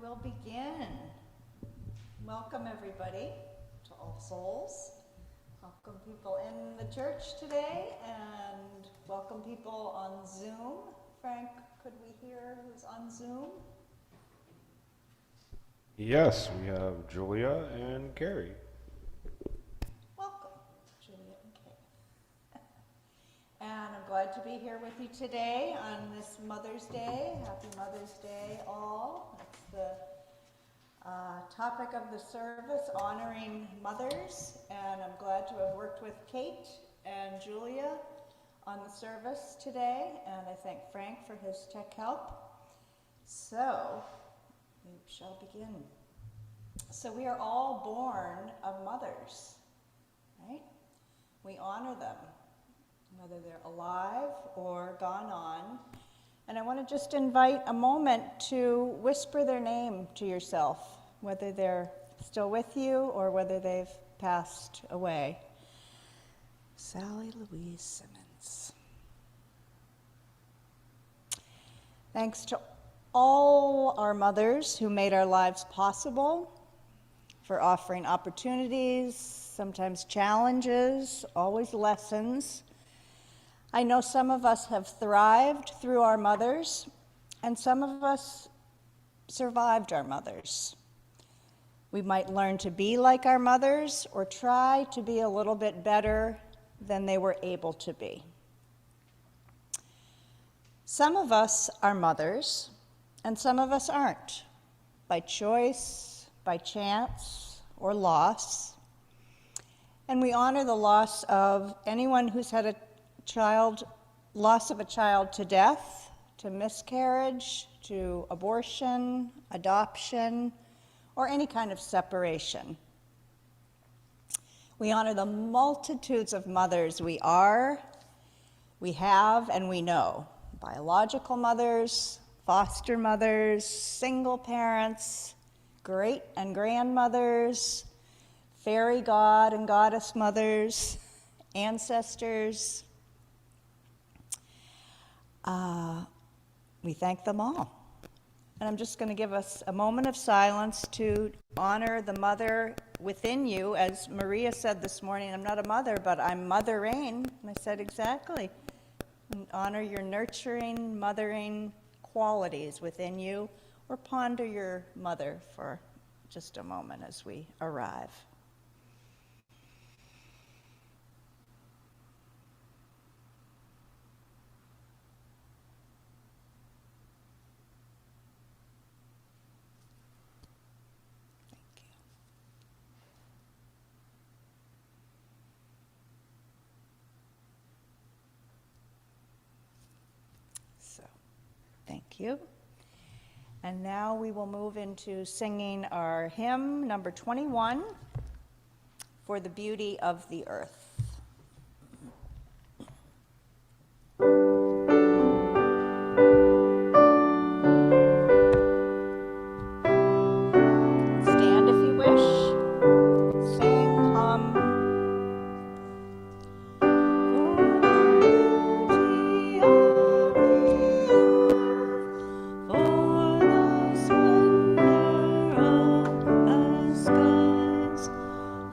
will begin. Welcome everybody to All Souls. Welcome people in the church today and welcome people on Zoom. Frank, could we hear who's on Zoom? Yes, we have Julia and Carrie. Welcome, Julia and Kate. And I'm glad to be here with you today on this Mother's Day. Happy Mother's Day, all. It's the topic of the service, honoring mothers, and I'm glad to have worked with Kate and Julia on the service today, and I thank Frank for his tech help. So, we shall begin. So we are all born of mothers, right? We honor them, whether they're alive or gone on. And I want to just invite a moment to whisper their name to yourself, whether they're still with you or whether they've passed away. Sally Louise Simmons. Thanks to all our mothers who made our lives possible, for offering opportunities, sometimes challenges, always lessons. I know some of us have thrived through our mothers, and some of us survived our mothers. We might learn to be like our mothers or try to be a little bit better than they were able to be. Some of us are mothers, and some of us aren't, by choice, by chance, or loss. And we honor the loss of anyone who's had loss of a child to death, to miscarriage, to abortion, adoption, or any kind of separation. We honor the multitudes of mothers we are, we have, and we know. Biological mothers, foster mothers, single parents, great and grandmothers, fairy god and goddess mothers, ancestors. We thank them all. And I'm just going to give us a moment of silence to honor the mother within you. As Maria said this morning, I'm not a mother, but I'm mothering. And I said, exactly. And honor your nurturing, mothering qualities within you, or ponder your mother for just a moment as we arrive. Thank you. And now we will move into singing our hymn, number 21, For the Beauty of the Earth. Stand if you wish. Sing, hum.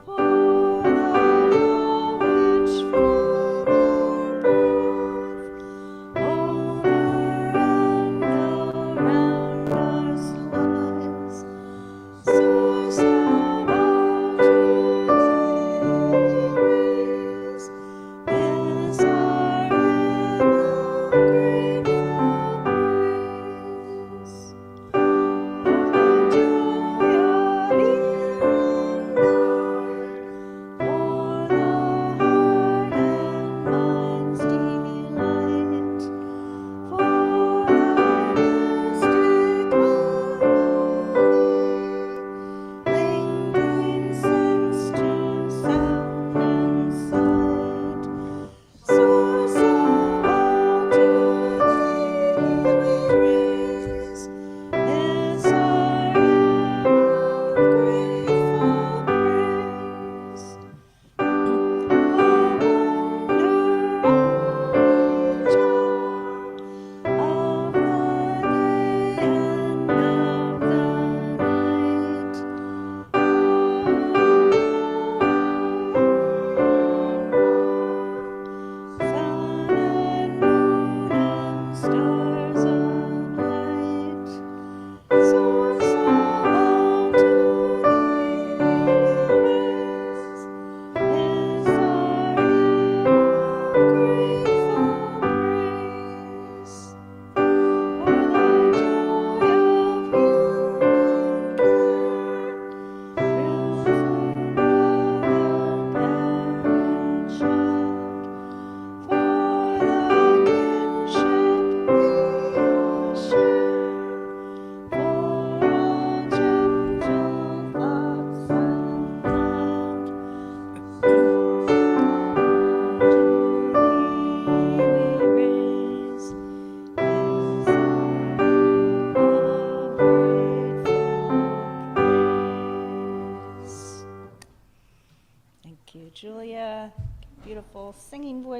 For the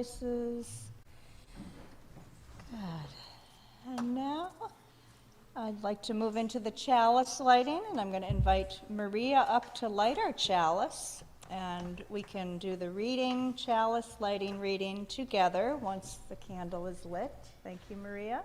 voices. Good. And now I'd like to move into the chalice lighting, and I'm going to invite Maria up to light our chalice. And we can do the reading, chalice lighting reading together once the candle is lit. Thank you, Maria.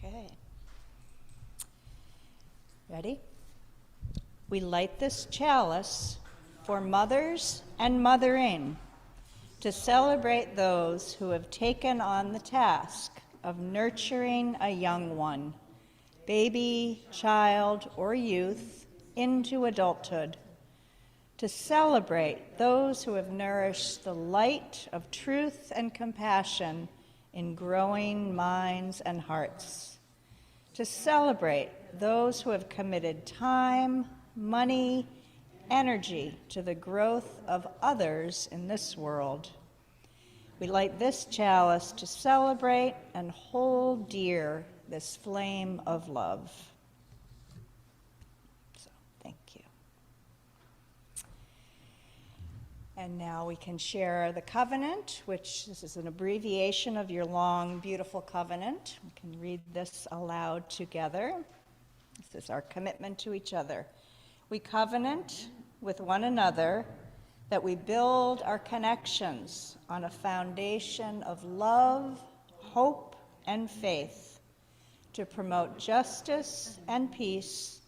Okay. Ready? We light this chalice for mothers and mothering to celebrate those who have taken on the task of nurturing a young one, baby, child, or youth, into adulthood, to celebrate those who have nourished the light of truth and compassion in growing minds and hearts, to celebrate those who have committed time, money, energy to the growth of others in this world. We light this chalice to celebrate and hold dear this flame of love. So, thank you. And now we can share the covenant, which this is an abbreviation of your long, beautiful covenant. We can read this aloud together. This is our commitment to each other. We covenant with one another that we build our connections on a foundation of love, hope, and faith, to promote justice and peace,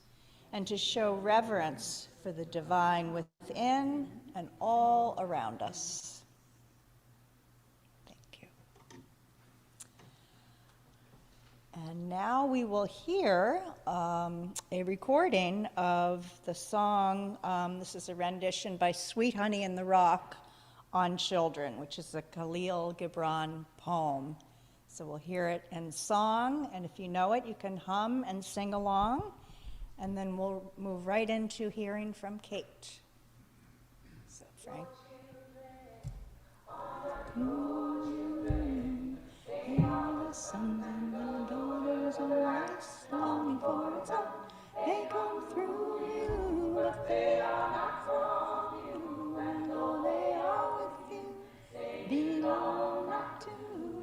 and to show reverence for the divine within and all around us. Thank you. And now we will hear a recording of the song. This is a rendition by Sweet Honey in the Rock on children, which is a Khalil Gibran poem. So we'll hear it in song, and if you know it, you can hum and sing along, and then we'll move right into hearing from Kate. So, Frank. They are the sons and the daughters of Christ, longing for its hope. They come through you, but they are not from you. And though they are with you, they belong not to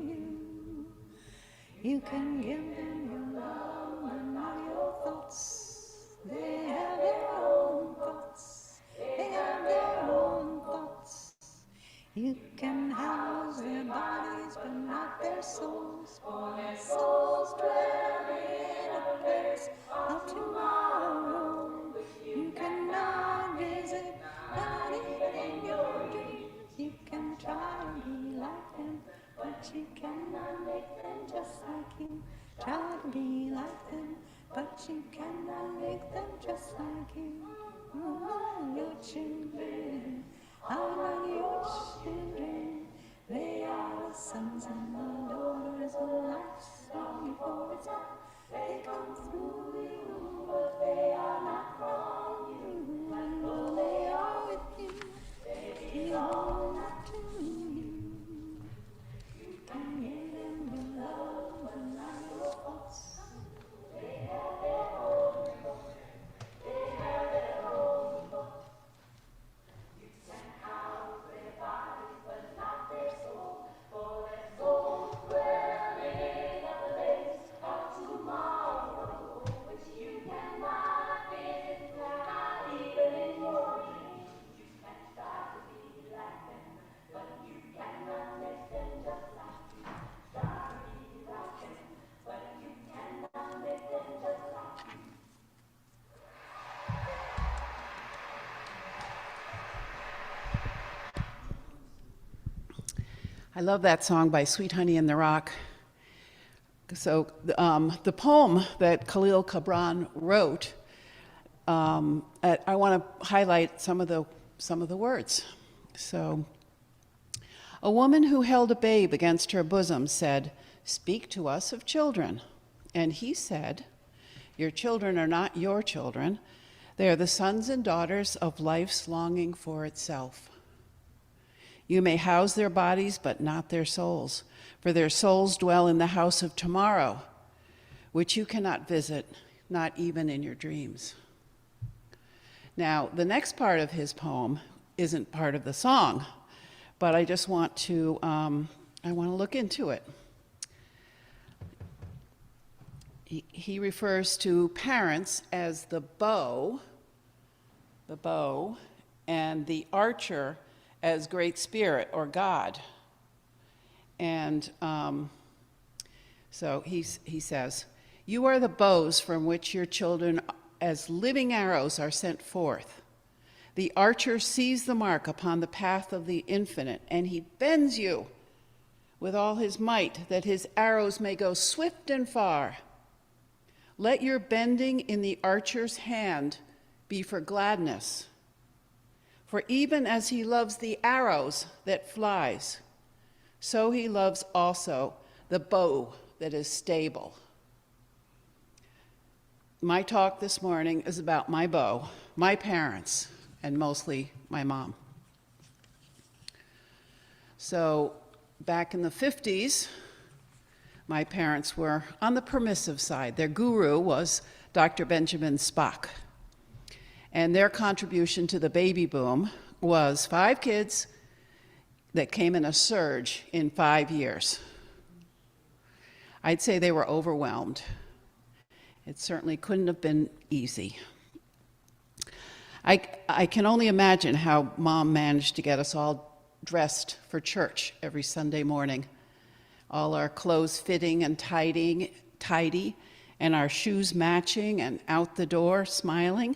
you. You can give them your love, but not your thoughts. They have their own thoughts. They have their own thoughts. You can house their bodies, but not their souls. For their souls dwell in a place of tomorrow. You cannot visit, not even in your dreams. You can try to be like them, but you cannot make them just like you. Try to be like them, but you cannot make them just like you. Oh, your children are not your children. They are the sons and the daughters of light, longing for its hope. They come through you, but they are not from you. And though they are with you, they belong not to you. You can give them your love, but not your thoughts. They have their own thoughts. They have their own thoughts. You can house their bodies, but not their souls. For their souls dwell in a place of tomorrow, which you cannot visit, not even in your dreams. You can try to be like them, but you cannot make them just like you. Try to be like them, but you cannot make them just like you. I love that song by Sweet Honey in the Rock. So the poem that Khalil Gibran wrote, I want to highlight some of the words. So, a woman who held a babe against her bosom said, "Speak to us of children." And he said, Your children are not your children. They are the sons and daughters of life's longing for itself. You may house their bodies, but not their souls, for their souls dwell in the house of tomorrow, which you cannot visit, not even in your dreams. Now, the next part of his poem isn't part of the song, but I just want to, look into it. He refers to parents as the bow, and the archer as Great Spirit or God. And so he says, you are the bows from which your children as living arrows are sent forth. The archer sees the mark upon the path of the infinite, and he bends you with all his might that his arrows may go swift and far. Let your bending in the archer's hand be for gladness. For even as he loves the arrows that flies, so he loves also the bow that is stable. My talk this morning is about my bow, my parents, and mostly my mom. So back in the 50s, my parents were on the permissive side. Their guru was Dr. Benjamin Spock. And their contribution to the baby boom was 5 kids that came in a surge in 5 years. I'd say they were overwhelmed. It certainly couldn't have been easy. I can only imagine how Mom managed to get us all dressed for church every Sunday morning. All our clothes fitting and tidy, and our shoes matching and out the door smiling.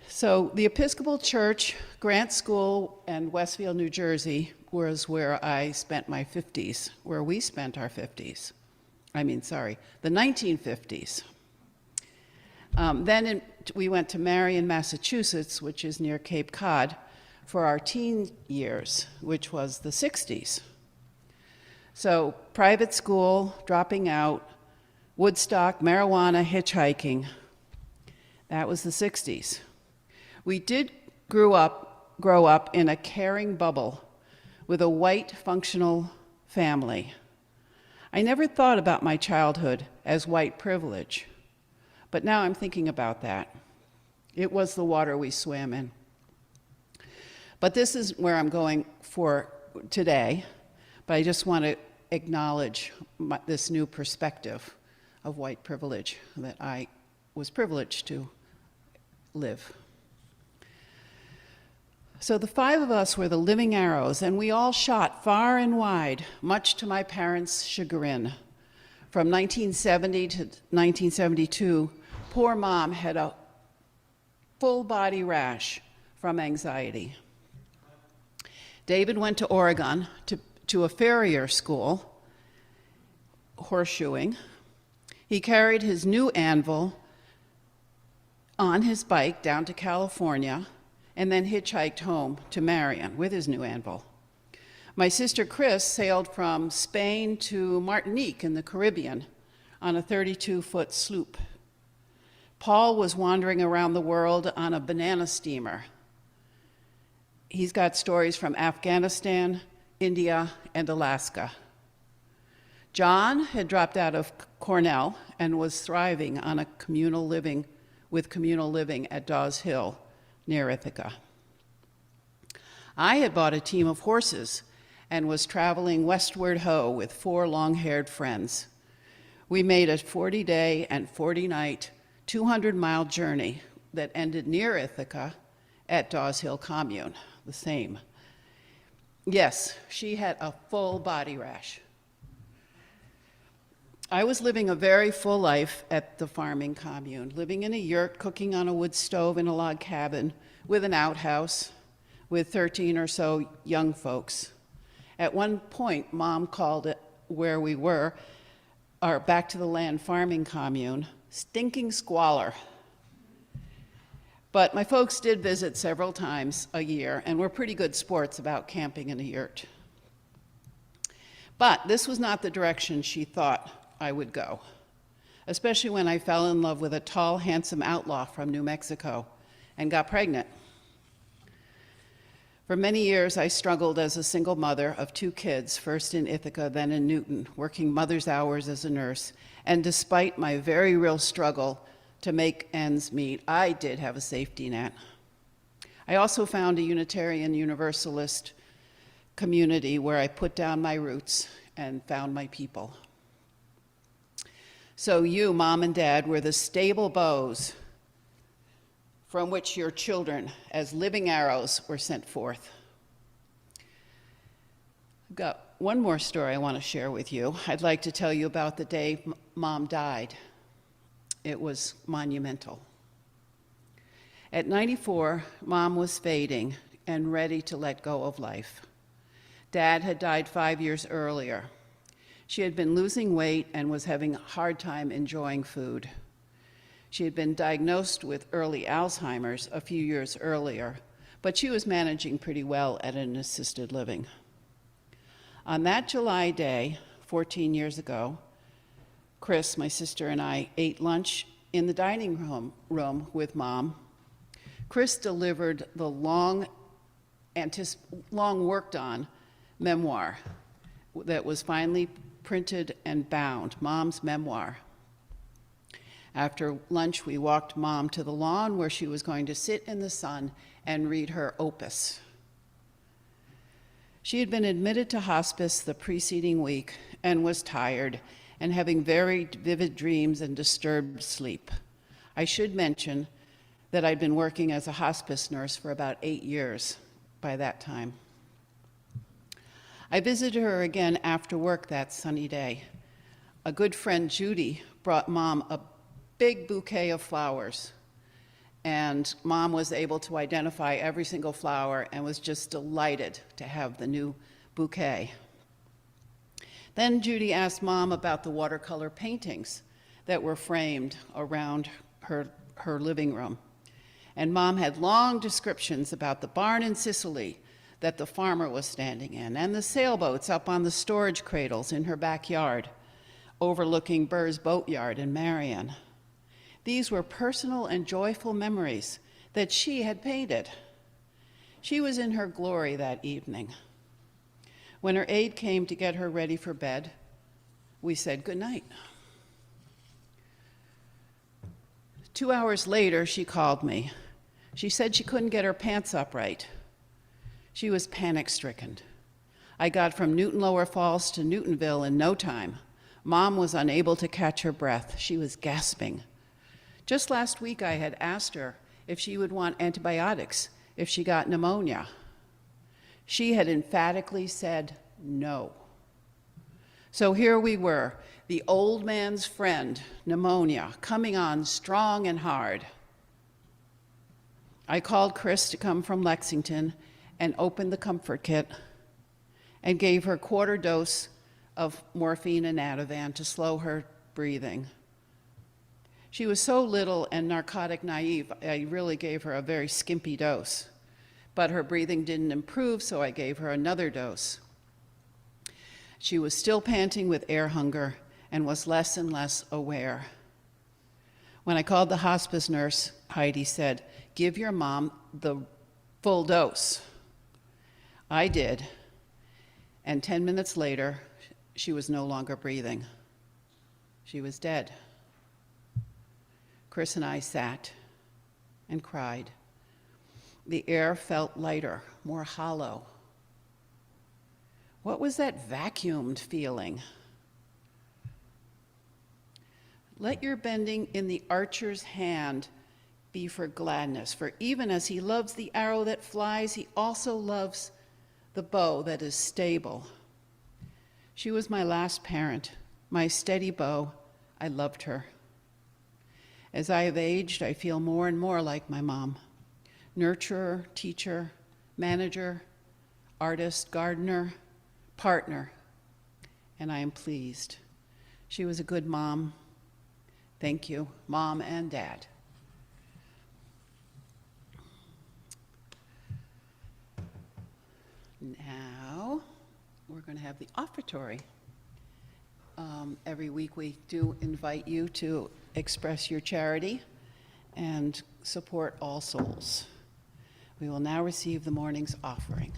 So the Episcopal Church, Grant School, and Westfield, New Jersey was where I spent my 50s, where we spent our 50s. The 1950s. We went to Marion, Massachusetts, which is near Cape Cod, for our teen years, which was the 60s. So private school, dropping out, Woodstock, marijuana, hitchhiking. That was the 60s. We did grow up in a caring bubble with a white, functional family. I never thought about my childhood as white privilege, but now I'm thinking about that. It was the water we swam in. But this is where I'm going for today, but I just want to acknowledge this new perspective of white privilege that I was privileged to live. So the 5 of us were the living arrows, and we all shot far and wide, much to my parents' chagrin. From 1970 to 1972, poor Mom had a full body rash from anxiety. David went to Oregon to a farrier school, horseshoeing. He carried his new anvil on his bike down to California, and then hitchhiked home to Marion with his new anvil. My sister Chris sailed from Spain to Martinique in the Caribbean on a 32-foot sloop. Paul was wandering around the world on a banana steamer. He's got stories from Afghanistan, India, and Alaska. John had dropped out of Cornell and was thriving on communal living at Dawes Hill, near Ithaca. I had bought a team of horses and was traveling westward ho with 4 long-haired friends. We made a 40-day and 40-night, 200-mile journey that ended near Ithaca at Dawes Hill Commune, the same. Yes, she had a full body rash. I was living a very full life at the farming commune, living in a yurt, cooking on a wood stove in a log cabin with an outhouse with 13 or so young folks. At one point, Mom called it where we were, our back to the land farming commune, stinking squalor. But my folks did visit several times a year and were pretty good sports about camping in a yurt. But this was not the direction she thought I would go. especially when I fell in love with a tall, handsome outlaw from New Mexico and got pregnant. For many years, I struggled as a single mother of 2 kids, first in Ithaca, then in Newton, working mother's hours as a nurse. And despite my very real struggle to make ends meet, I did have a safety net. I also found a Unitarian Universalist community where I put down my roots and found my people. So you, Mom and Dad, were the stable bows from which your children, as living arrows, were sent forth. I've got one more story I want to share with you. I'd like to tell you about the day Mom died. It was monumental. At 94, Mom was fading and ready to let go of life. Dad had died 5 years earlier. She had been losing weight and was having a hard time enjoying food. She had been diagnosed with early Alzheimer's a few years earlier, but she was managing pretty well at an assisted living. On that July day, 14 years ago, Chris, my sister, and I ate lunch in the dining room with Mom. Chris delivered the long worked on memoir that was finally printed and bound, Mom's memoir. After lunch, we walked Mom to the lawn where she was going to sit in the sun and read her opus. She had been admitted to hospice the preceding week and was tired and having very vivid dreams and disturbed sleep. I should mention that I'd been working as a hospice nurse for about 8 years by that time. I visited her again after work that sunny day. A good friend, Judy, brought Mom a big bouquet of flowers, and Mom was able to identify every single flower and was just delighted to have the new bouquet. Then Judy asked Mom about the watercolor paintings that were framed around her living room. And Mom had long descriptions about the barn in Sicily that the farmer was standing in, and the sailboats up on the storage cradles in her backyard, overlooking Burr's boatyard in Marion. These were personal and joyful memories that she had painted. She was in her glory that evening. When her aide came to get her ready for bed, we said goodnight. 2 hours later, she called me. She said she couldn't get her pants up right. She was panic-stricken. I got from Newton Lower Falls to Newtonville in no time. Mom was unable to catch her breath. She was gasping. Just last week, I had asked her if she would want antibiotics if she got pneumonia. She had emphatically said no. So here we were, the old man's friend, pneumonia, coming on strong and hard. I called Chris to come from Lexington and opened the comfort kit and gave her a quarter dose of morphine and Ativan to slow her breathing. She was so little and narcotic naive, I really gave her a very skimpy dose. But her breathing didn't improve, so I gave her another dose. She was still panting with air hunger and was less and less aware. When I called the hospice nurse, Heidi said, "Give your mom the full dose." I did, and 10 minutes later, she was no longer breathing. She was dead. Chris and I sat and cried. The air felt lighter, more hollow. What was that vacuumed feeling? Let your bending in the archer's hand be for gladness, for even as he loves the arrow that flies, he also loves the bow that is stable. She was my last parent, my steady bow. I loved her. As I have aged, I feel more and more like my mom. Nurturer, teacher, manager, artist, gardener, partner, and I am pleased. She was a good mom. Thank you, Mom and Dad. Now, we're going to have the offertory. Every week we do invite you to express your charity and support All Souls. We will now receive the morning's offering.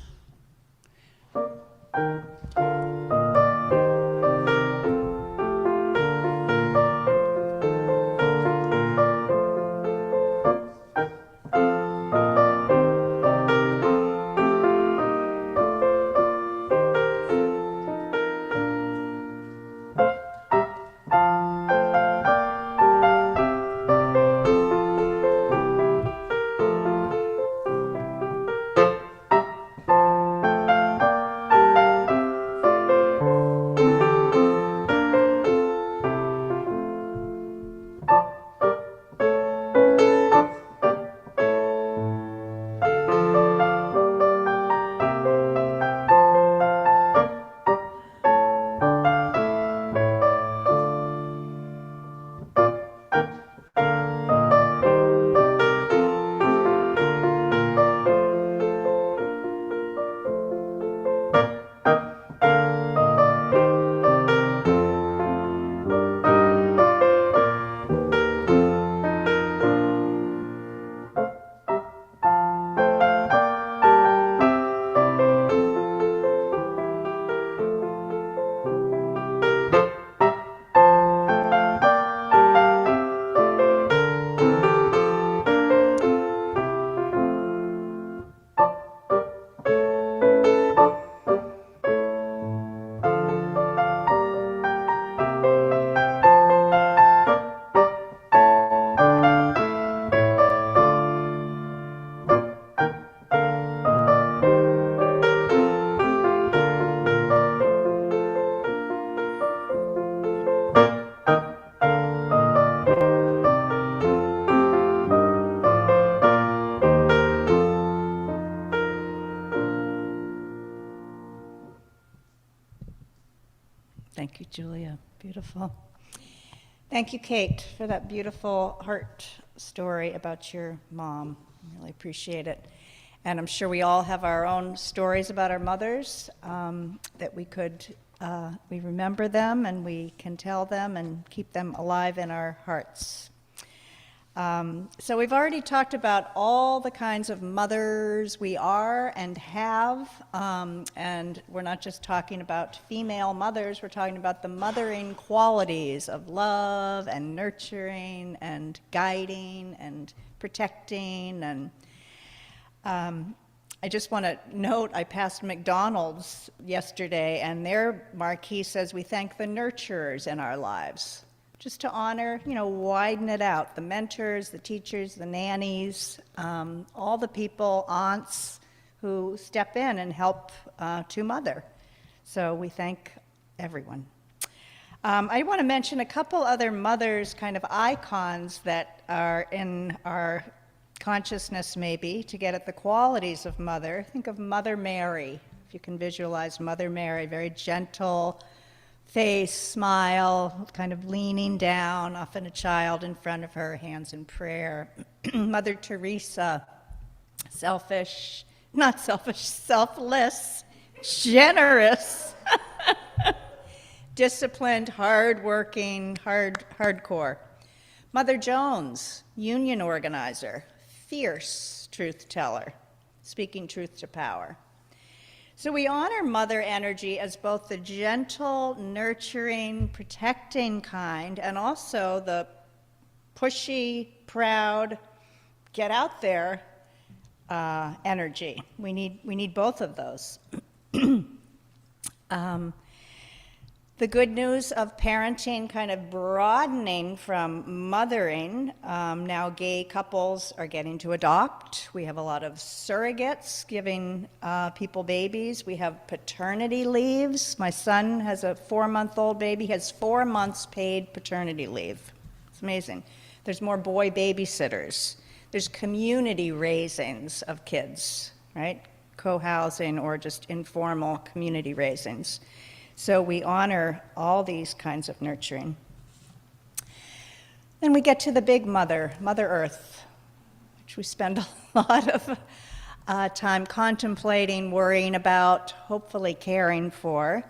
Thank you, Julia. Beautiful. Thank you, Kate, for that beautiful heart story about your mom. I really appreciate it. And I'm sure we all have our own stories about our mothers that we remember them and we can tell them and keep them alive in our hearts. So we've already talked about all the kinds of mothers we are and have, and we're not just talking about female mothers, we're talking about the mothering qualities of love and nurturing and guiding and protecting. And I just want to note, I passed McDonald's yesterday and their marquee says, "We thank the nurturers in our lives." Just to honor, widen it out. The mentors, the teachers, the nannies, all the people, aunts who step in and help to mother. So we thank everyone. I want to mention a couple other mothers, kind of icons that are in our consciousness maybe to get at the qualities of mother. Think of Mother Mary, if you can visualize Mother Mary, very gentle, face, smile, kind of leaning down, often a child in front of her, hands in prayer. Mother Teresa, selfless, generous, disciplined, hardworking, hardcore. Mother Jones, union organizer, fierce truth teller, speaking truth to power. So we honor mother energy as both the gentle, nurturing, protecting kind, and also the pushy, proud, get out there energy. We need both of those. The good news of parenting kind of broadening from mothering. Now gay couples are getting to adopt. We have a lot of surrogates giving people babies. We have paternity leaves. My son has a 4-month-old baby, has 4 months paid paternity leave. It's amazing. There's more boy babysitters. There's community raisings of kids, right? Co-housing or just informal community raisings. So we honor all these kinds of nurturing. Then we get to the big mother, Mother Earth, which we spend a lot of time contemplating, worrying about, hopefully caring for.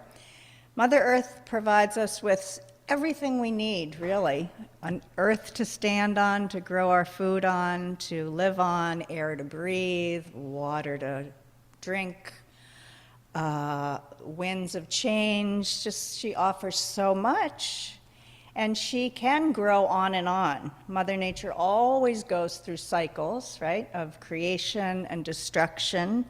Mother Earth provides us with everything we need, really. An earth to stand on, to grow our food on, to live on, air to breathe, water to drink, winds of change. Just, she offers so much. And she can grow on and on. Mother Nature always goes through cycles, right, of creation and destruction.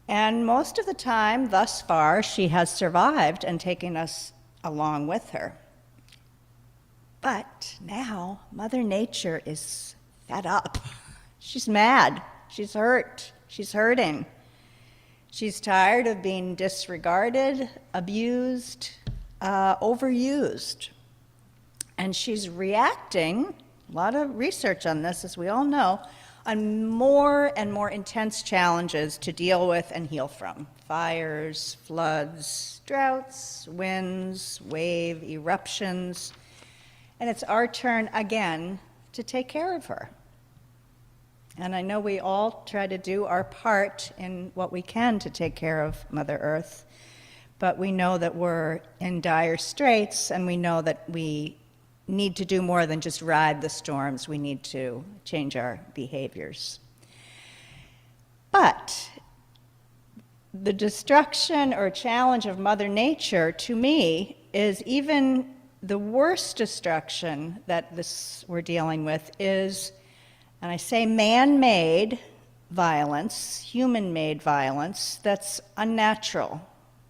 And most of the time, thus far, she has survived and taken us along with her. But now, Mother Nature is fed up. She's mad. She's hurt. She's hurting. She's tired of being disregarded, abused, overused. And she's reacting, a lot of research on this, as we all know, on more and more intense challenges to deal with and heal from. Fires, floods, droughts, winds, wave, eruptions. And it's our turn again to take care of her. And I know we all try to do our part in what we can to take care of Mother Earth, but we know that we're in dire straits, and we know that we need to do more than just ride the storms. We need to change our behaviors. But the destruction or challenge of Mother Nature, to me, is even the worst destruction that we're dealing with is, and I say man-made violence, human-made violence, that's unnatural,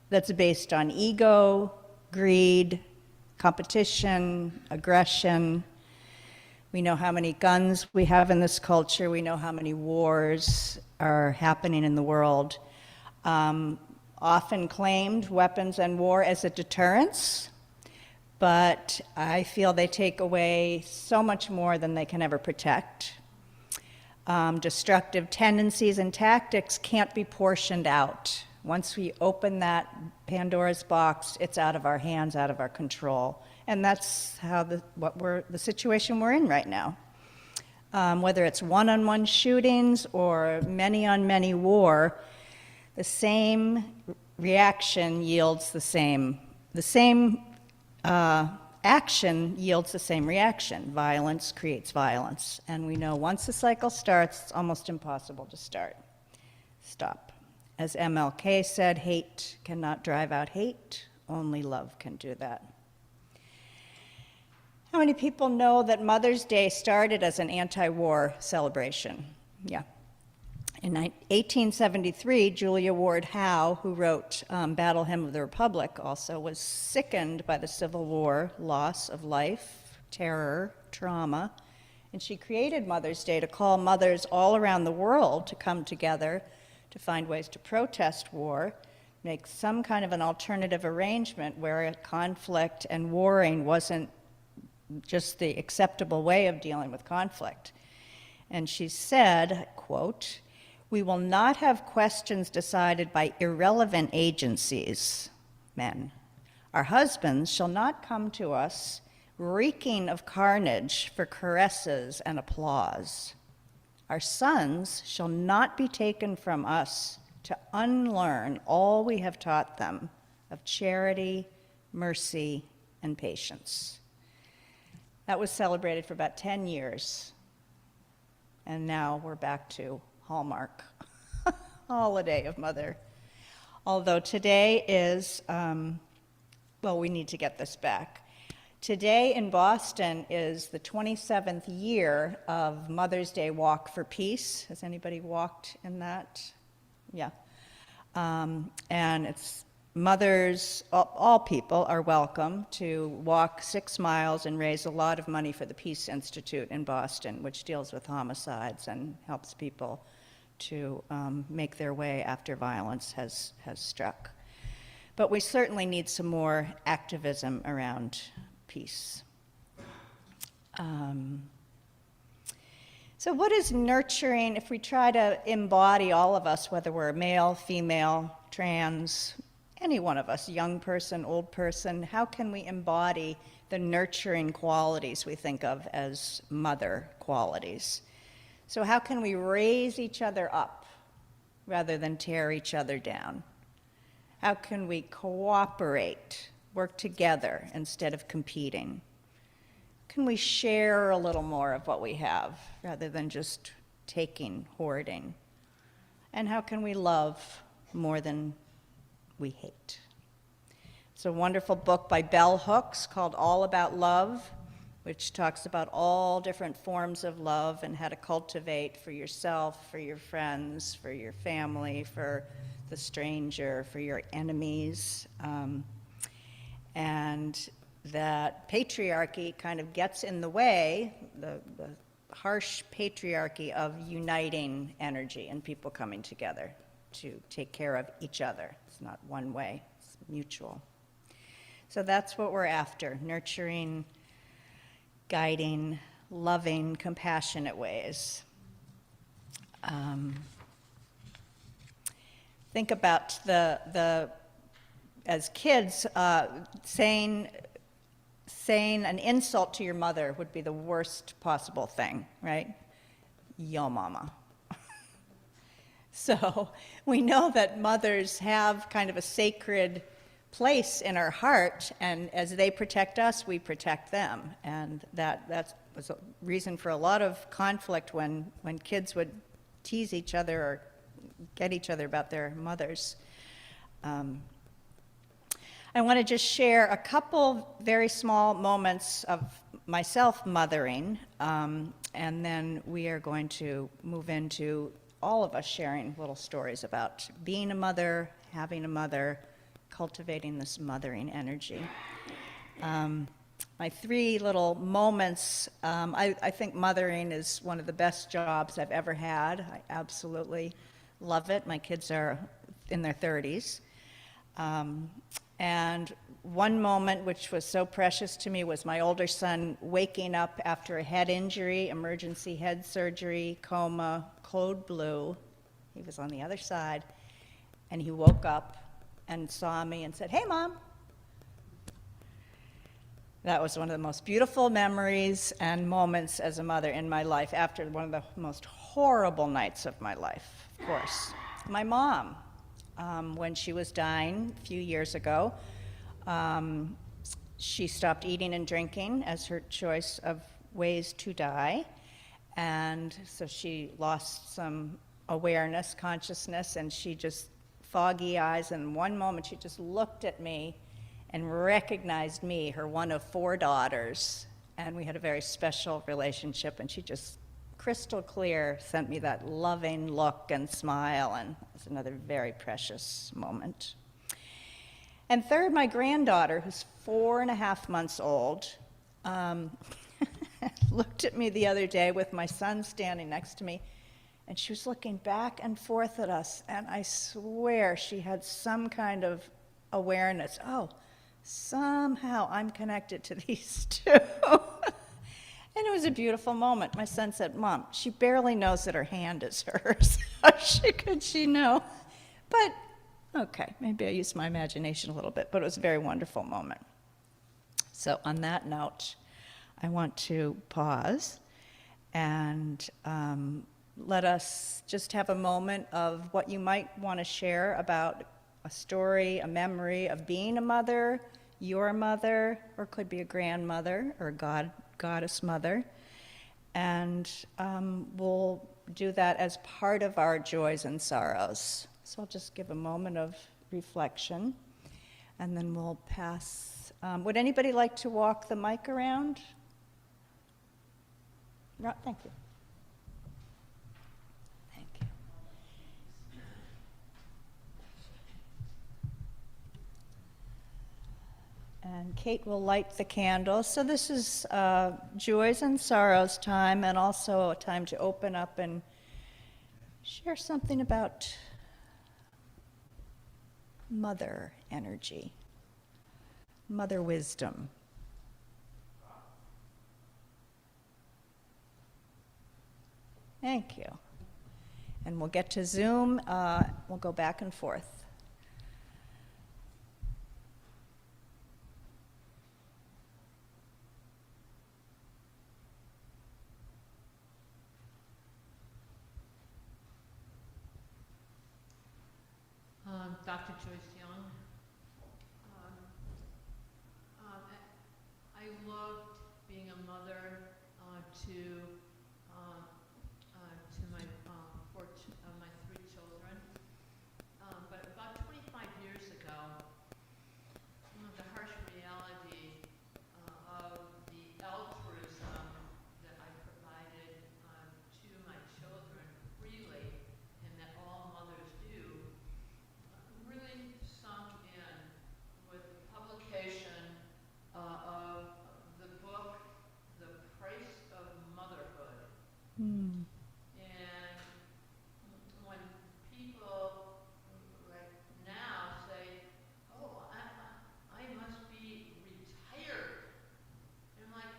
that's based on ego, greed, competition, aggression. We know how many guns we have in this culture. We know how many wars are happening in the world. Often claimed weapons and war as a deterrence, but I feel they take away so much more than they can ever protect. Destructive tendencies and tactics can't be portioned out. Once we open that Pandora's box, it's out of our hands, out of our control. And that's how the situation we're in right now. Whether it's one-on-one shootings or many-on-many war, the same reaction yields the same action yields the same reaction. Violence creates violence. And we know once the cycle starts, it's almost impossible to stop. As MLK said, hate cannot drive out hate, only love can do that. How many people know that Mother's Day started as an anti-war celebration? Yeah. In 1873, Julia Ward Howe, who wrote Battle Hymn of the Republic, also was sickened by the Civil War, loss of life, terror, trauma, and she created Mother's Day to call mothers all around the world to come together to find ways to protest war, make some kind of an alternative arrangement where conflict and warring wasn't just the acceptable way of dealing with conflict. And she said, quote, "We will not have questions decided by irrelevant agencies, men. Our husbands shall not come to us reeking of carnage for caresses and applause. Our sons shall not be taken from us to unlearn all we have taught them of charity, mercy, and patience." That was celebrated for about 10 years. And now we're back to Hallmark, holiday of Mother. Although today is, we need to get this back. Today in Boston is the 27th year of Mother's Day Walk for Peace. Has anybody walked in that? Yeah. And it's mothers, all people are welcome to walk 6 miles and raise a lot of money for the Peace Institute in Boston, which deals with homicides and helps people to make their way after violence has struck. But we certainly need some more activism around peace. So what is nurturing, if we try to embody all of us, whether we're male, female, trans, any one of us, young person, old person, how can we embody the nurturing qualities we think of as mother qualities? So how can we raise each other up rather than tear each other down? How can we cooperate, work together instead of competing? Can we share a little more of what we have rather than just taking, hoarding? And how can we love more than we hate? It's a wonderful book by Bell Hooks called All About Love, which talks about all different forms of love and how to cultivate for yourself, for your friends, for your family, for the stranger, for your enemies. And that patriarchy kind of gets in the way, the harsh patriarchy of uniting energy and people coming together to take care of each other. It's not one way, it's mutual. So that's what we're after, nurturing, guiding, loving, compassionate ways. Think about as kids, saying an insult to your mother would be the worst possible thing, right? Yo mama. So we know that mothers have kind of a sacred place in our heart, and as they protect us, we protect them. And that was a reason for a lot of conflict when kids would tease each other or get each other about their mothers. I want to just share a couple very small moments of myself mothering, and then we are going to move into all of us sharing little stories about being a mother, having a mother, cultivating this mothering energy. My three little moments, I think mothering is one of the best jobs I've ever had. I absolutely love it. My kids are in their 30s. And one moment which was so precious to me was my older son waking up after a head injury, emergency head surgery, coma, code blue. He was on the other side, and he woke up and saw me and said, "Hey, Mom." That was one of the most beautiful memories and moments as a mother in my life after one of the most horrible nights of my life, of course. My mom, when she was dying a few years ago, she stopped eating and drinking as her choice of ways to die. And so she lost some awareness, consciousness, and she just foggy eyes. And one moment she just looked at me and recognized me, her one of 4 daughters. And we had a very special relationship, and she just crystal clear sent me that loving look and smile, and it was another very precious moment. And third, my granddaughter, who's 4.5 months old, looked at me the other day with my son standing next to me, and she was looking back and forth at us, and I swear she had some kind of awareness. Oh, somehow I'm connected to these two. And it was a beautiful moment. My son said, "Mom, she barely knows that her hand is hers. How could she know?" But, okay, maybe I used my imagination a little bit, but it was a very wonderful moment. So on that note, I want to pause and let us just have a moment of what you might want to share about a story, a memory of being a mother, your mother, or could be a grandmother or goddess mother. And we'll do that as part of our joys and sorrows. So I'll just give a moment of reflection, and then we'll pass. Would anybody like to walk the mic around? No, thank you. Thank you. And Kate will light the candle. So this is joys and sorrows time, and also a time to open up and share something about mother energy, mother wisdom. Thank you. And we'll get to Zoom. We'll go back and forth. Dr. Joyce Young. Um, I loved being a mother to my my three children. But about 25 years ago, the harsh reality of the altruism that I provided to my children freely, and that all mothers do, really sunk in with the publication of the book, The Price of Motherhood. Hmm. And when people right now say, oh, I must be retired. And I'm like,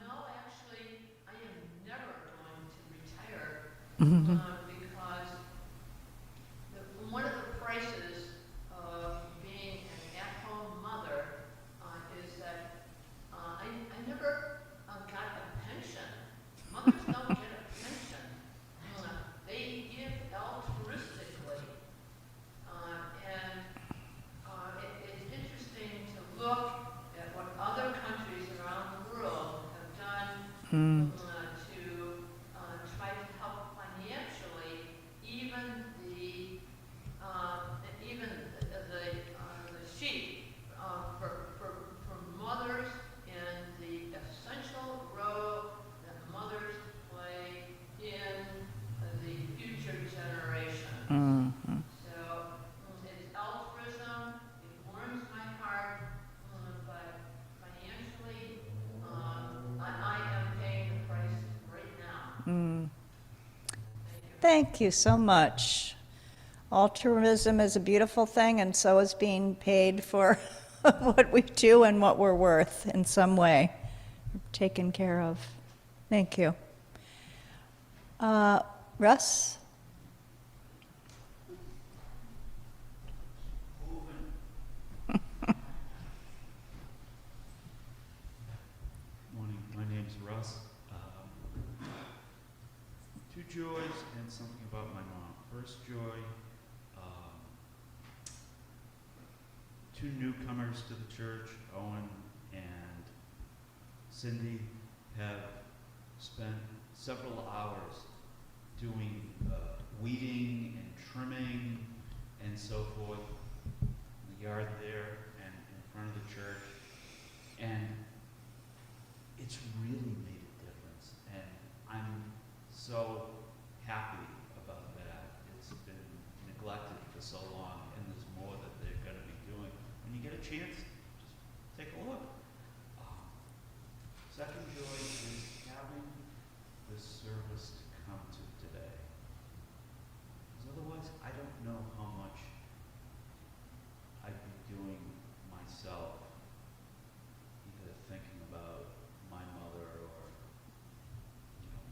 no, actually, I am never going to retire because one of the prices of being an at-home mother is that I never got a pension. Mothers don't get a pension. They give altruistically. It's interesting to look at what other countries around the world have done to try to help financially even the sheep for mothers and the essential role that mothers play in the future generation. So it's altruism, it warms my heart, but financially, I am paying the price right now. Thank you so much. Altruism is a beautiful thing, and so is being paid for what we do and what we're worth in some way, taken care of. Thank you. Russ? Morning, my name's Russ. Two joys and something about my mom. First joy, two newcomers to the church, Owen and Cindy, have spent several hours doing weeding and trimming and so forth in the yard there and in front of the church. And it's really made a difference, and I'm so happy about that. It's been neglected for so long, and there's more that they're going to be doing. When you get a chance, just take a look. Second joy is having the service to come to today. Because otherwise, I don't know how much I'd be doing myself, either thinking about my mother or,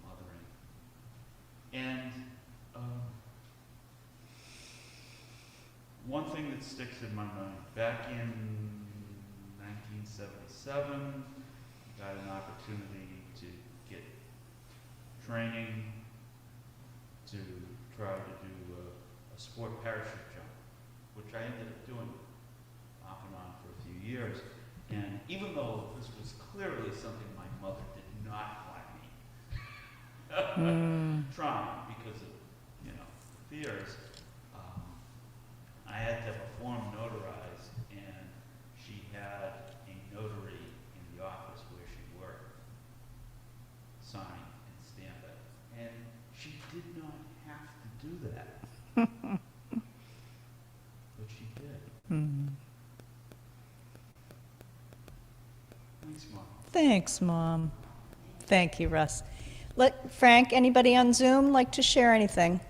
mothering. And one thing that sticks in my mind, back in 1977, I got an opportunity to get training to try to do a sport parachute jump, which I ended up doing off and on for a few years. And even though this was clearly something my mother did not want me trying because of, fears, I had to have a form notarized, and she had a notary in the office where she worked sign and stamp it. And she did not have to do that. But she did. Thanks, Mom. Thanks, Mom. Thank you, Russ. Frank, anybody on Zoom like to share anything?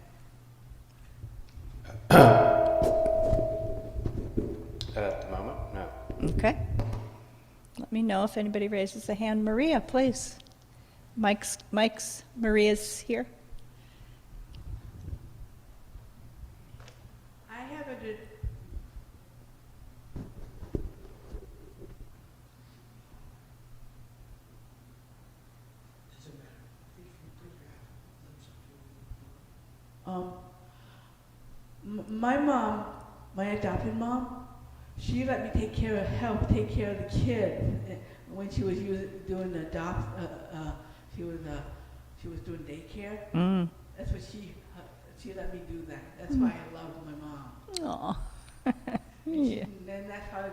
At the moment, no. Okay. Let me know if anybody raises a hand. Maria, please. Maria's here. I have a my mom my adopted mom, she let me help take care of the kids when she was doing she was doing daycare. Mm. That's what she let me do that. That's why I loved my mom. Aw. And then that's how I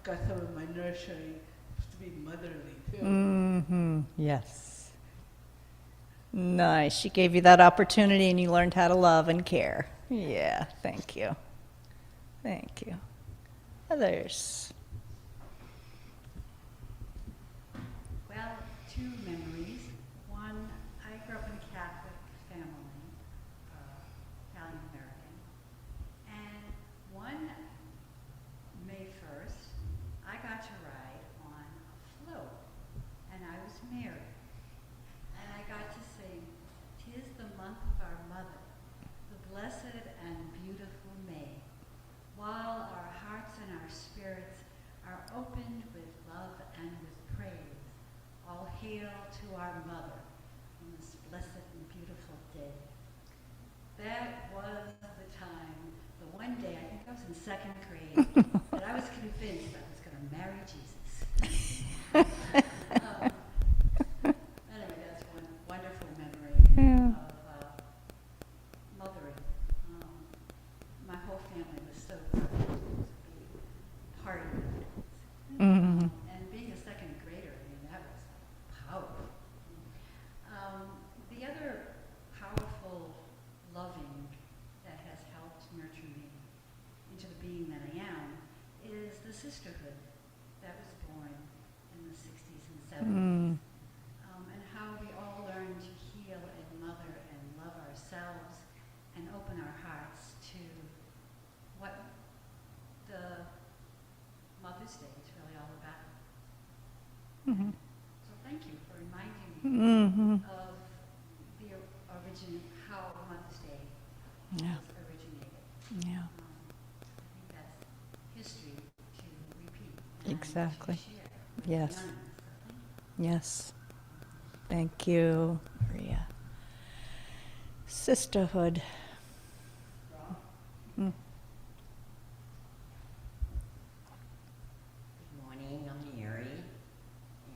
got some of my nurturing to be motherly too. Mm-hmm. Yes. Nice. She gave you that opportunity and you learned how to love and care. Yeah, thank you. Thank you. Others? Well, two memories. One, I grew up in a Catholic family, Italian American, and one May 1st, I got to ride on a float, and I was married, and I got to sing, "'Tis the month of our mother, the blessed and beautiful May, while our hearts and our spirits are opened with love and with praise. All hail to our mother on this blessed and beautiful day." That was the time, the one day, I think I was in second grade, that I was convinced I was going to marry Jesus. Anyway, that's one wonderful memory Yeah. of mothering. My whole family was so privileged to be part of it. Mm-hmm. And being a second grader, I mean, that was powerful. The other powerful loving that has helped nurture me into the being that I am is the sisterhood that was born in the 60s and 70s. And how we all learn to heal and mother and love ourselves and open our hearts to what the Mother's Day is really all about. Mm-hmm. So thank you for reminding me Mm-hmm. of the origin, how Mother's Day Yeah. was originated. Yeah. I think that's history to repeat. And Exactly. to share with Yes. the young. So thank you. Yes. Thank you, Maria. Sisterhood. Mm. Good morning, I'm Mary,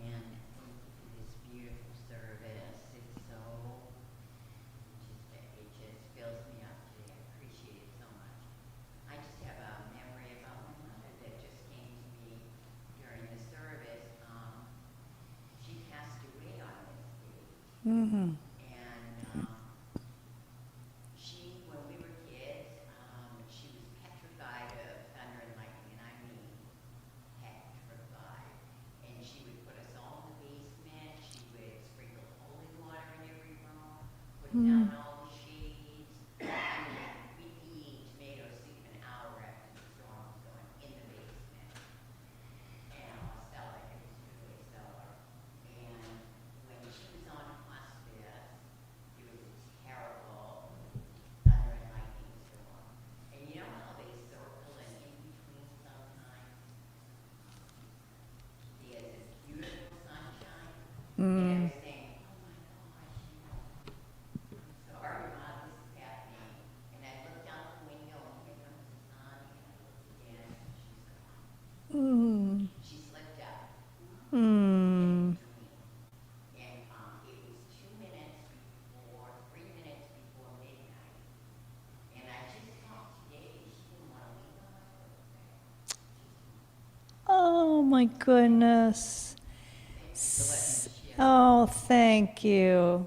and thank you for this beautiful service. It's so, it just fills me up today. I appreciate it so much. I just have a memory about my mother that just came to me during the service. She passed away on this day, Mm-hmm. and when we were kids, she was petrified of thunder and lightning, and I mean petrified. And she would put us all in the basement. She would sprinkle holy water in every room, put down all the shades. I mean, we'd be eating tomatoes soup an hour after the storm was going in the basement. And I'll sell it. It was really cellar. And when she was on hospice, it was a terrible thunder and lightning storm. And you know how they circle and in between sometimes? There's this beautiful sunshine. And I was saying, oh my gosh, I'm sorry, Ma, this is happening. And I looked out the window and here comes the sun, and I looked again, and she's gone. Mm. She slipped out. Mm. And it was 3 minutes before midnight. And I just thought today she didn't want to leave the hospital. Oh my goodness. Oh, thank you.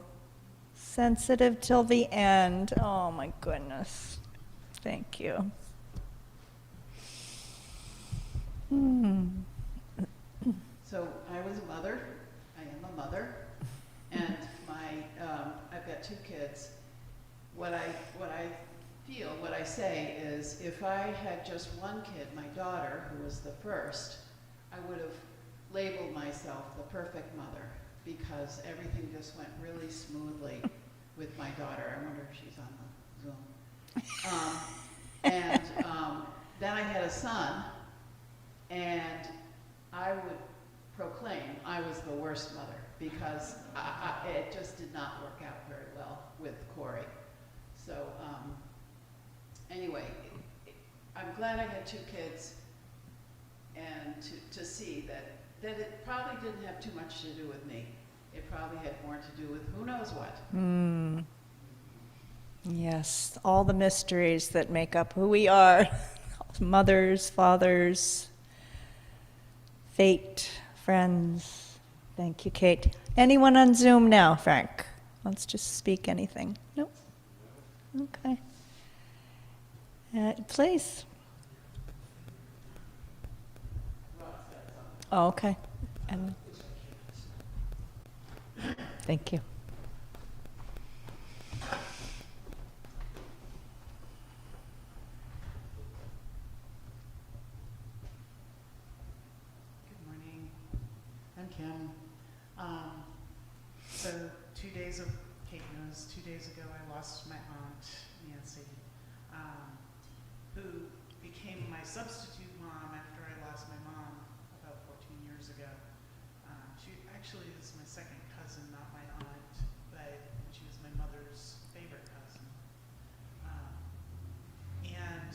Sensitive till the end. Oh my goodness. Thank you. So I was a mother, I am a mother, and I've got 2 kids. What I say is, if I had just one kid, my daughter, who was the first, I would have labeled myself the perfect mother, because everything just went really smoothly with my daughter. I wonder if she's on the Zoom. Then I had a son, and I would proclaim I was the worst mother, because it just did not work out very well with Corey. So anyway, I'm glad I had 2 kids, and to see that it probably didn't have too much to do with me. It probably had more to do with who knows what. Yes, all the mysteries that make up who we are. Mothers, fathers, fate, friends. Thank you, Kate. Anyone on Zoom now, Frank? Let's just speak anything. Nope. Okay. Please. Oh, okay. And thank you. Good morning. I'm Kim. So 2 days of Kate knows, 2 days ago I lost my aunt, Nancy, who became my substitute mom after I lost my mom about 14 years ago. She actually is my second cousin, not my aunt, but she was my mother's favorite cousin. And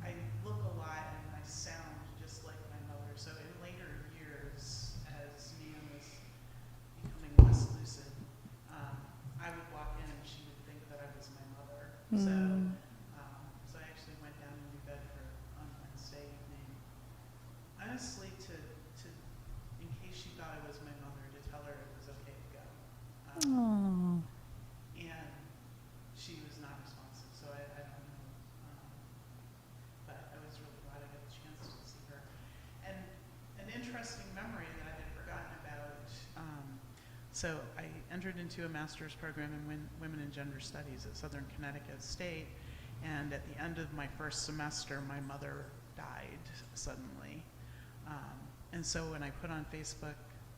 I look a lot and I sound just like my mother. So in later years, as Nan was becoming less lucid, I would walk in and she would think that I was my mother. So I actually went down and knew Bedford on Wednesday evening. Honestly, in case she thought I was my mother, to tell her it was okay to go. Oh. And she was not responsive, so I don't know. But I was really glad I got a chance to see her. And an interesting memory that I had forgotten about. So I entered into a master's program in Women and Gender Studies at Southern Connecticut State. And at the end of my first semester, my mother died suddenly. And so when I put on Facebook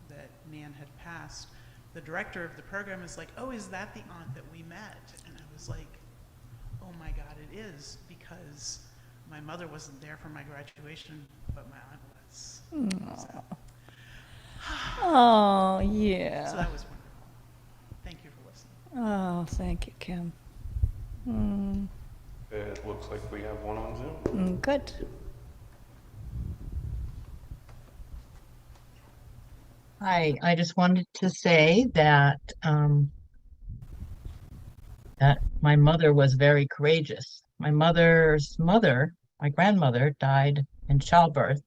that Nan had passed, the director of the program is like, "Oh, is that the aunt that we met?" And I was like, "Oh my God, it is," because my mother wasn't there for my graduation, but my aunt was. So, Oh, yeah. so that was wonderful. Thank you for listening. Oh, thank you, Kim. It looks like we have one on Zoom. Good. Hi, I just wanted to say that that my mother was very courageous. My mother's mother, my grandmother, died in childbirth,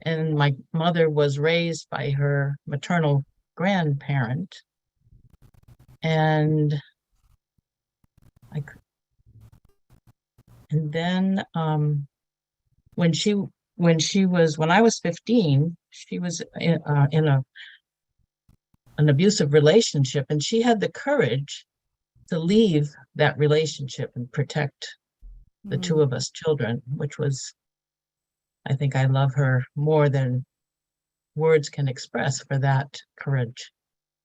and my mother was raised by her maternal grandparent. And then when I was 15, she was in an abusive relationship, and she had the courage to leave that relationship and protect the 2 of us children, which was, I think I love her more than words can express for that courage.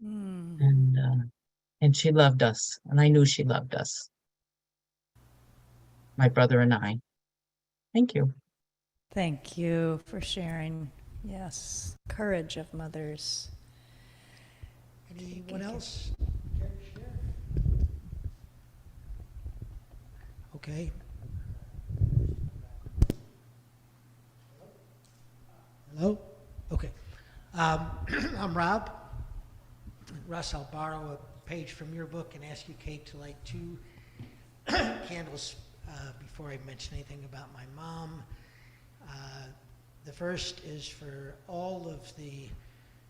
And she loved us, and I knew she loved us, my brother and I. Thank you. Thank you for sharing. Yes, courage of mothers. Anyone else care to share? Okay. Hello? Okay. I'm Rob. Russ, I'll borrow a page from your book and ask you, Kate, to light 2 candles before I mention anything about my mom. The first is for all of the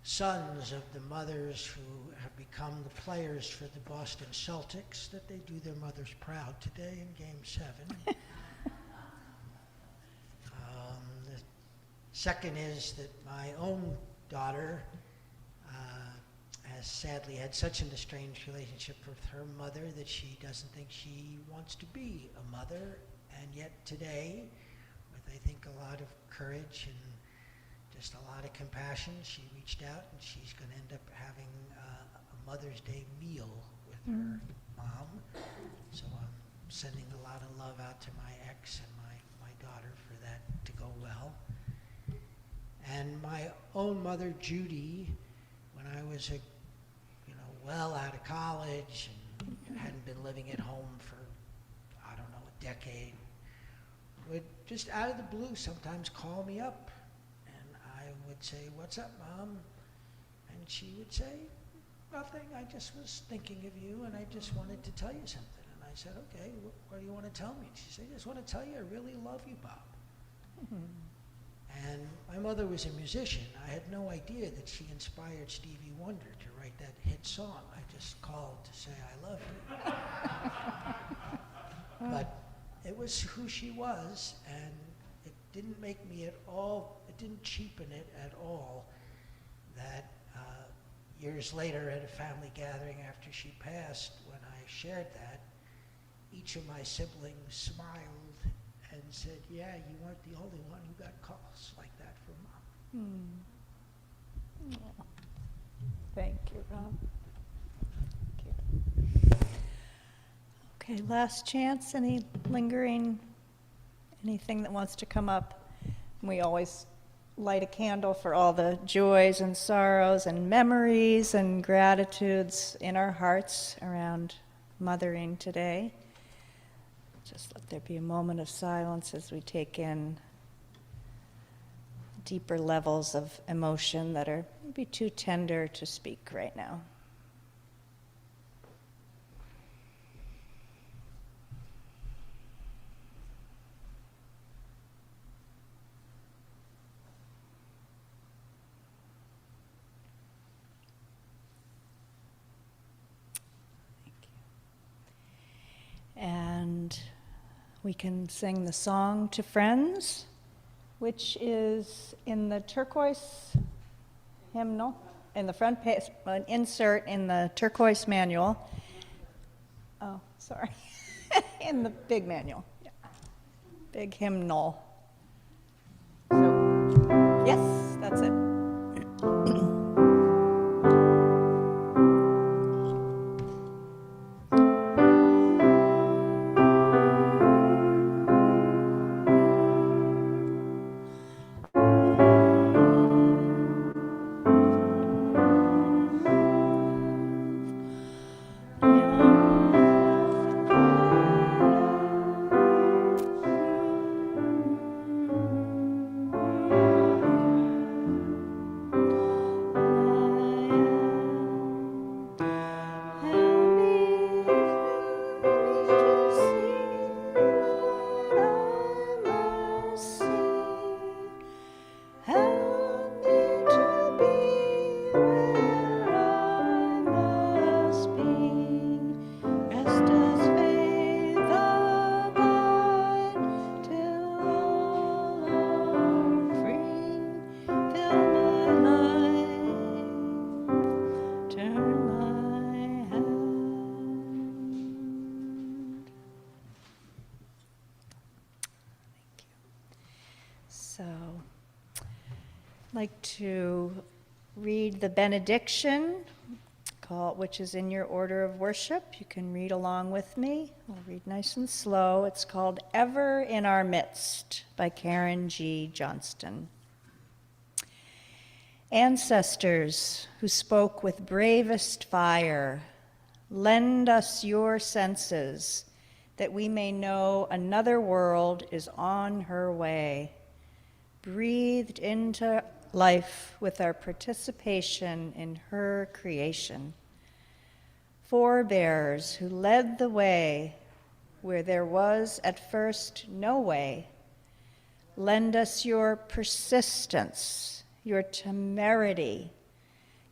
sons of the mothers who have become the players for the Boston Celtics, that they do their mothers proud today in Game 7. The second is that my own daughter has sadly had such an estranged relationship with her mother that she doesn't think she wants to be a mother, and yet today, with I think a lot of courage and just a lot of compassion, she reached out and she's going to end up having a Mother's Day meal with her mom. So I'm sending a lot of love out to my ex and my daughter for that to go well. And my own mother, Judy, when I was well out of college and hadn't been living at home for, I don't know, a decade, would just out of the blue sometimes call me up. And I would say, "What's up, Mom?" And she would say, "Nothing, I just was thinking of you and I just wanted to tell you something." And I said, "Okay, what do you want to tell me?" She said, "I just want to tell you I really love you, Bob." And my mother was a musician. I had no idea that she inspired Stevie Wonder to write that hit song. I just called to say I love you. But it was who she was, and it didn't make me at all, it didn't cheapen it at all that years later at a family gathering after she passed, when I shared that, each of my siblings smiled and said, "Yeah, you weren't the only one who got calls like that from Mom." Aw. Thank you, Rob. Thank you. Okay, last chance. Any lingering, anything that wants to come up? We always light a candle for all the joys and sorrows and memories and gratitudes in our hearts around mothering today. Just let there be a moment of silence as we take in deeper levels of emotion that are maybe too tender to speak right now. And we can sing the song to friends, which is in the turquoise hymnal, in the front page, an insert in the turquoise manual. Oh, sorry. In the big manual. Yeah. Big hymnal. So, yes, that's it. So, I'd like to read the benediction, which is in your order of worship. You can read along with me. I'll read nice and slow. It's called Ever in Our Midst by Karen G. Johnston. Ancestors who spoke with bravest fire, lend us your senses that we may know another world is on her way, breathed into life with our participation in her creation. Forebears who led the way where there was at first no way, lend us your persistence, your temerity,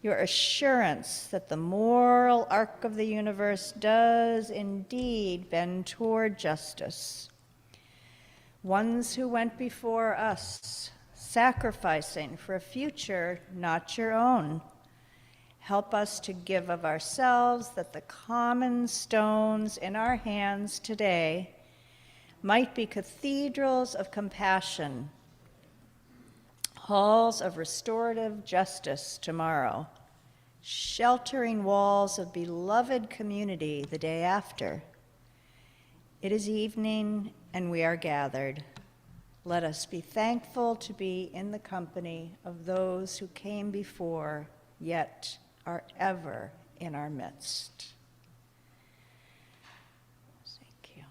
your assurance that the moral arc of the universe does indeed bend toward justice. Ones who went before us, sacrificing for a future not your own, help us to give of ourselves that the common stones in our hands today might be cathedrals of compassion, halls of restorative justice tomorrow, sheltering walls of beloved community the day after. It is evening and we are gathered. Let us be thankful to be in the company of those who came before, yet are ever in our midst. Thank you.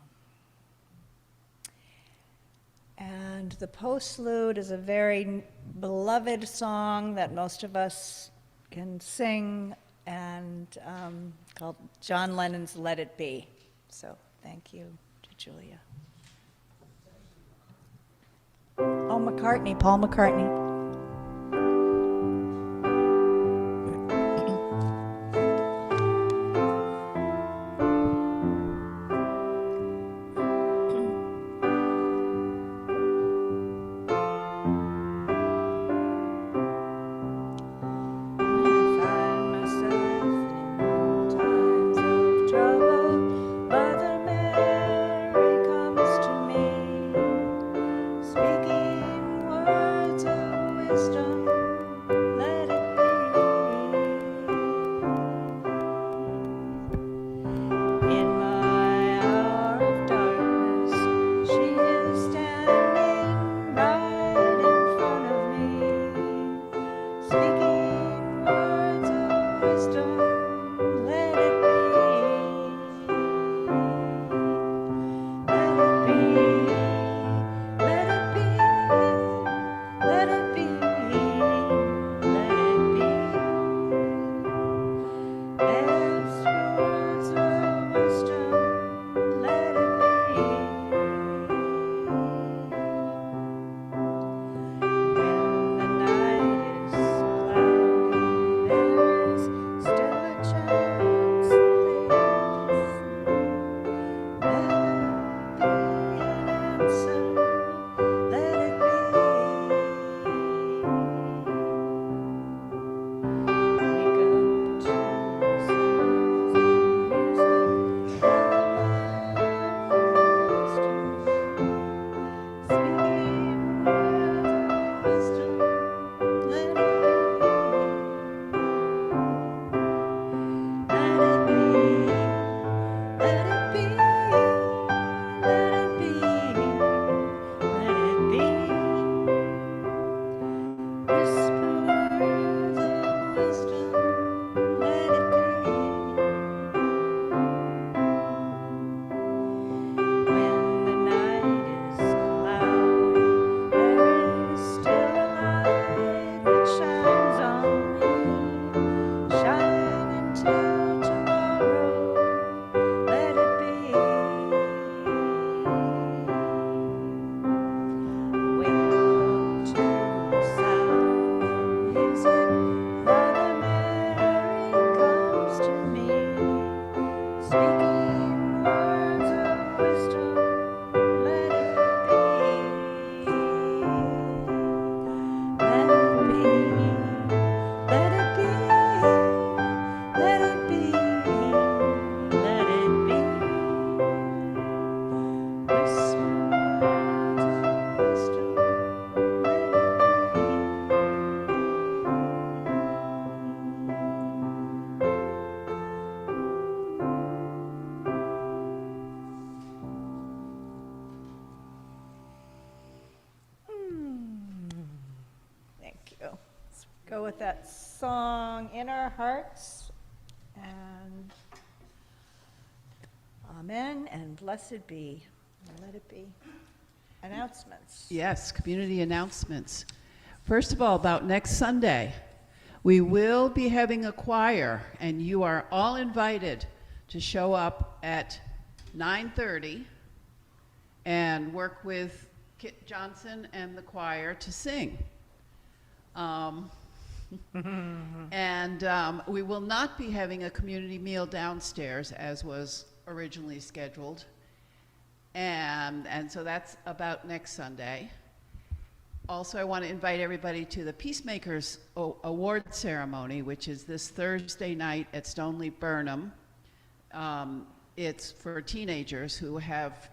the postlude is a very beloved song that most of us can sing, and called John Lennon's Let It Be. So thank you to Julia. Oh, McCartney, Paul McCartney. Go with that song in our hearts, and amen and blessed be. Let it be. Announcements. Yes, community announcements. First of all, about next Sunday, we will be having a choir, and you are all invited to show up at 9:30 and work with Kit Johnson and the choir to sing. We will not be having a community meal downstairs as was originally scheduled. And so that's about next Sunday. Also, I want to invite everybody to the Peacemakers Award Ceremony, which is this Thursday night at Stoneleigh Burnham. It's for teenagers who have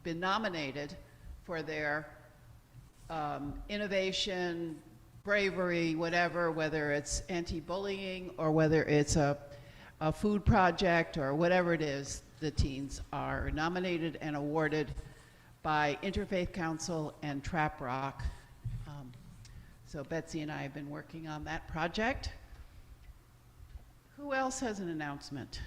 been nominated for their innovation, bravery, whatever, whether it's anti-bullying or whether it's a food project or whatever it is. The teens are nominated and awarded by Interfaith Council and Trap Rock. So Betsy and I have been working on that project. Who else has an announcement?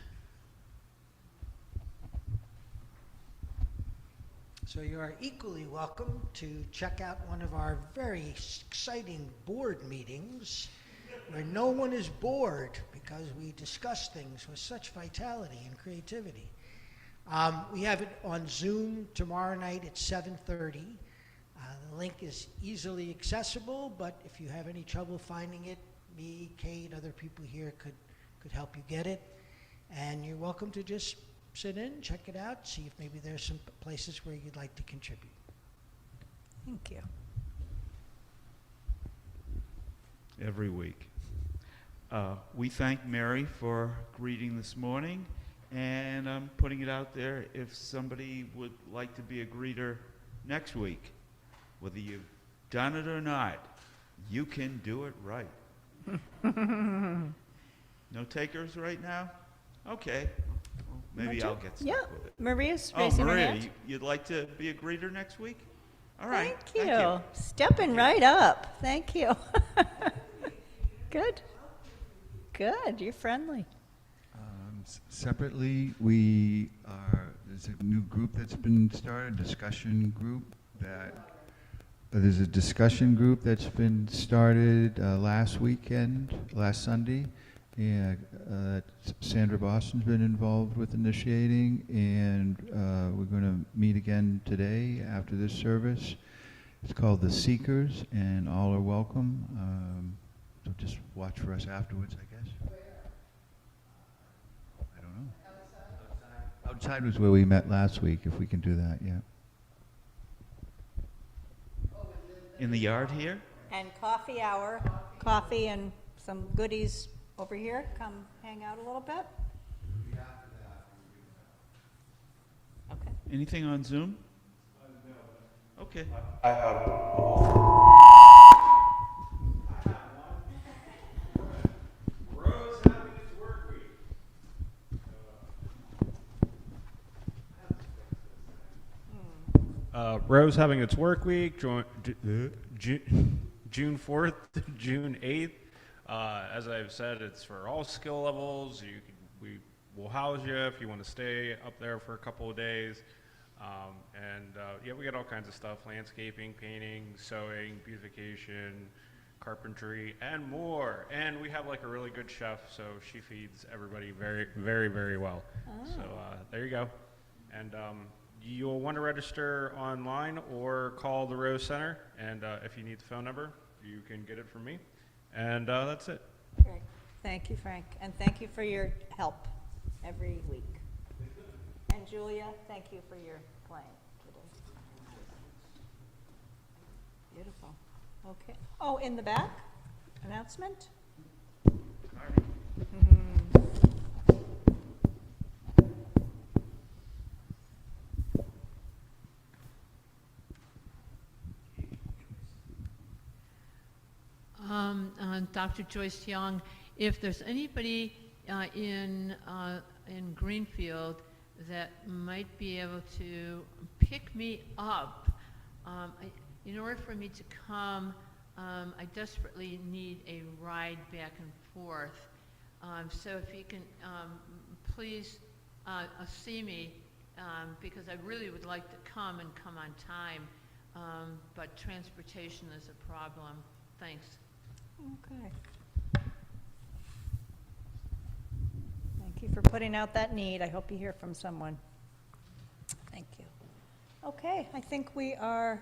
So you are equally welcome to check out one of our very exciting board meetings where no one is bored because we discuss things with such vitality and creativity. We have it on Zoom tomorrow night at 7:30. The link is easily accessible, but if you have any trouble finding it, me, Kate, other people here could help you get it. And you're welcome to just sit in, check it out, see if maybe there's some places where you'd like to contribute. Thank you. Every week. We thank Mary for greeting this morning, and I'm putting it out there if somebody would like to be a greeter next week. Whether you've done it or not, you can do it right. No takers right now? Okay. Well, maybe I'll get stuck with it. Maria's Oh, raising her Maria, hand. you'd like to be a greeter next week? All right. Thank you. Stepping right up. Thank you. Good. Good. You're friendly. Separately, there's a new group that's been started, there's a discussion group that's been started last Sunday. And Sandra Boston's been involved with initiating, and we're going to meet again today after this service. It's called The Seekers, and all are welcome. So just watch for us afterwards, I guess. I don't know. Outside was where we met last week, if we can do that, yeah. In the yard here? And coffee hour, coffee and some goodies over here. Come hang out a little bit. Okay. Anything on Zoom? No. Okay. I have. Rose having its work week. Rose having its work week, June 4th to June 8th. As I've said, it's for all skill levels. We will house you if you want to stay up there for a couple of days. Yeah, we got all kinds of stuff: landscaping, painting, sewing, beautification, carpentry, and more. And we have like a really good chef, so she feeds everybody very, very, very well. So there you go. And you'll want to register online or call the Rose Center. And if you need the phone number, you can get it from me. And that's it. Great. Thank you, Frank. And thank you for your help every week. And Julia, thank you for your playing today. Beautiful. Okay. Oh, in the back, announcement? Dr. Joyce Young, if there's anybody in Greenfield that might be able to pick me up, in order for me to come, I desperately need a ride back and forth. So if you can please see me, because I really would like to come and come on time, but transportation is a problem. Thanks. Okay. Thank you for putting out that need. I hope you hear from someone. Thank you. Okay, I think we are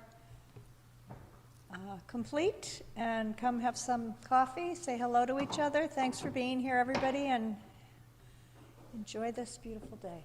complete, and come have some coffee, say hello to each other. Thanks for being here, everybody, and enjoy this beautiful day.